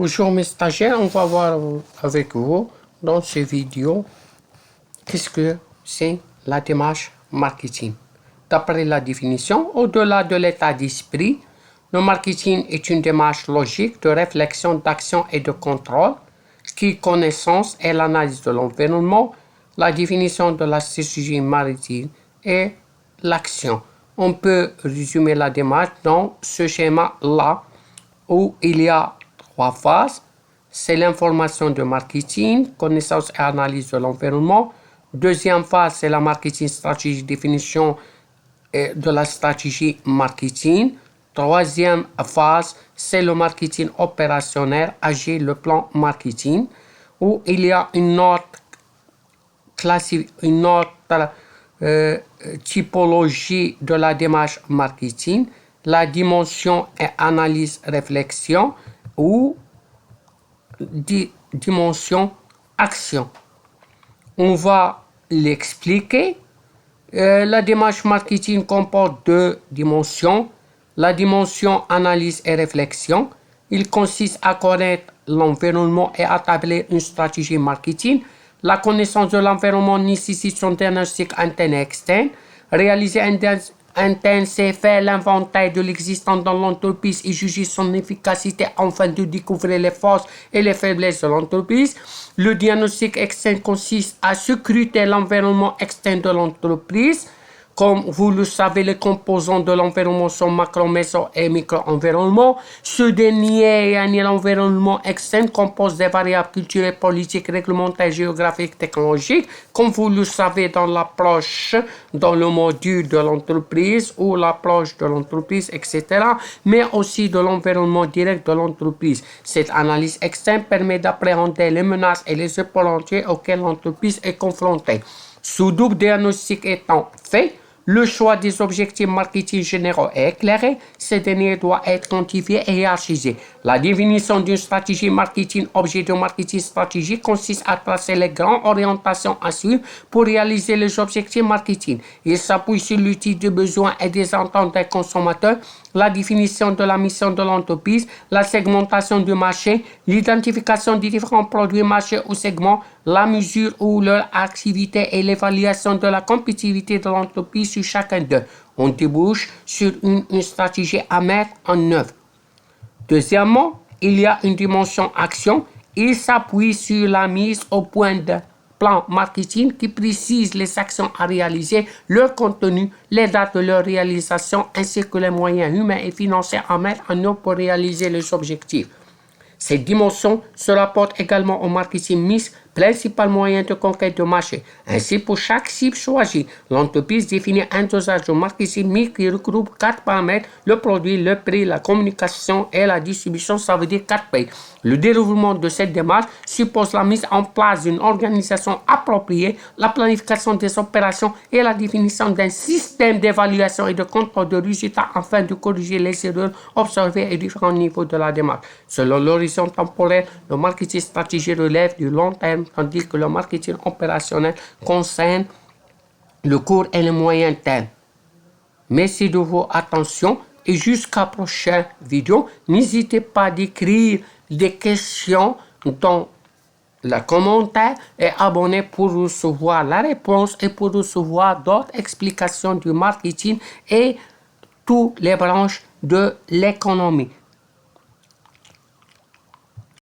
Bonjour mes stagiaires, on va voir avec vous dans cette vidéo qu'est-ce que c'est la démarche marketing. D'après la définition, au-delà de l'état d'esprit, le marketing est une démarche logique de réflexion, d'action et de contrôle qui connaissance et l'analyse de l'environnement, la définition de la stratégie maritime et l'action. On peut résumer la démarche dans ce schéma-là où il y a trois phases. C'est l'information de marketing, connaissance et analyse de l'environnement. Deuxième phase, c'est la marketing stratégie, définition de la stratégie marketing. Troisième phase, c'est le marketing opérationnel, agir le plan marketing, où il y a une autre typologie de la démarche marketing, la dimension et analyse réflexion ou dimension action. On va l'expliquer. La démarche marketing comporte deux dimensions. La dimension analyse et réflexion. Il consiste à connaître l'environnement et à établir une stratégie marketing. La connaissance de l'environnement nécessite son diagnostic interne et externe. Réaliser un interne, c'est faire l'inventaire de l'existence dans l'entreprise et juger son efficacité afin de découvrir les forces et les faiblesses de l'entreprise. Le diagnostic externe consiste à scruter l'environnement externe de l'entreprise. Comme vous le savez, les composants de l'environnement sont macro, méso et micro-environnement. Ce dernier, l'environnement externe, compose des variables culturelles, politiques, réglementaires, géographiques, technologiques. Comme vous le savez dans l'approche, dans le module de l'entreprise ou l'approche de l'entreprise, etc., mais aussi de l'environnement direct de l'entreprise. Cette analyse externe permet d'appréhender les menaces et les opportunités auxquelles l'entreprise est confrontée. Ce double diagnostic étant fait, le choix des objectifs marketing généraux est éclairé. Ces derniers doivent être quantifiés et hiérarchisés. La définition d'une stratégie marketing, objet de marketing stratégique, consiste à tracer les grandes orientations à suivre pour réaliser les objectifs marketing. Il s'appuie sur l'outil de besoins et des attentes des consommateurs, la définition de la mission de l'entreprise, la segmentation du marché, l'identification des différents produits, marchés ou segments, la mesure ou leur activité et l'évaluation de la compétitivité de l'entreprise sur chacun d'eux. On débouche sur une stratégie à mettre en œuvre. Deuxièmement, il y a une dimension action. Il s'appuie sur la mise au point de plan marketing qui précise les actions à réaliser, leur contenu, les dates de leur réalisation ainsi que les moyens humains et financiers à mettre en œuvre pour réaliser les objectifs. Cette dimension se rapporte également au marketing mix, principal moyen de conquête de marché. Ainsi, pour chaque cible choisie, l'entreprise définit un dosage de marketing mix qui regroupe 4 paramètres: le produit, le prix, la communication et la distribution, ça veut dire 4 P. Le déroulement de cette démarche suppose la mise en place d'une organisation appropriée, la planification des opérations et la définition d'un système d'évaluation et de contrôle de résultats afin de corriger les erreurs observées à différents niveaux de la démarche. Selon l'horizon temporel, le marketing stratégique relève du long terme, tandis que le marketing opérationnel concerne le court et le moyen terme. Merci de votre attention et jusqu'à la prochaine vidéo. N'hésitez pas d'écrire des questions dans les commentaires et abonnez pour recevoir la réponse et pour recevoir d'autres explications du marketing et toutes les branches de l'économie.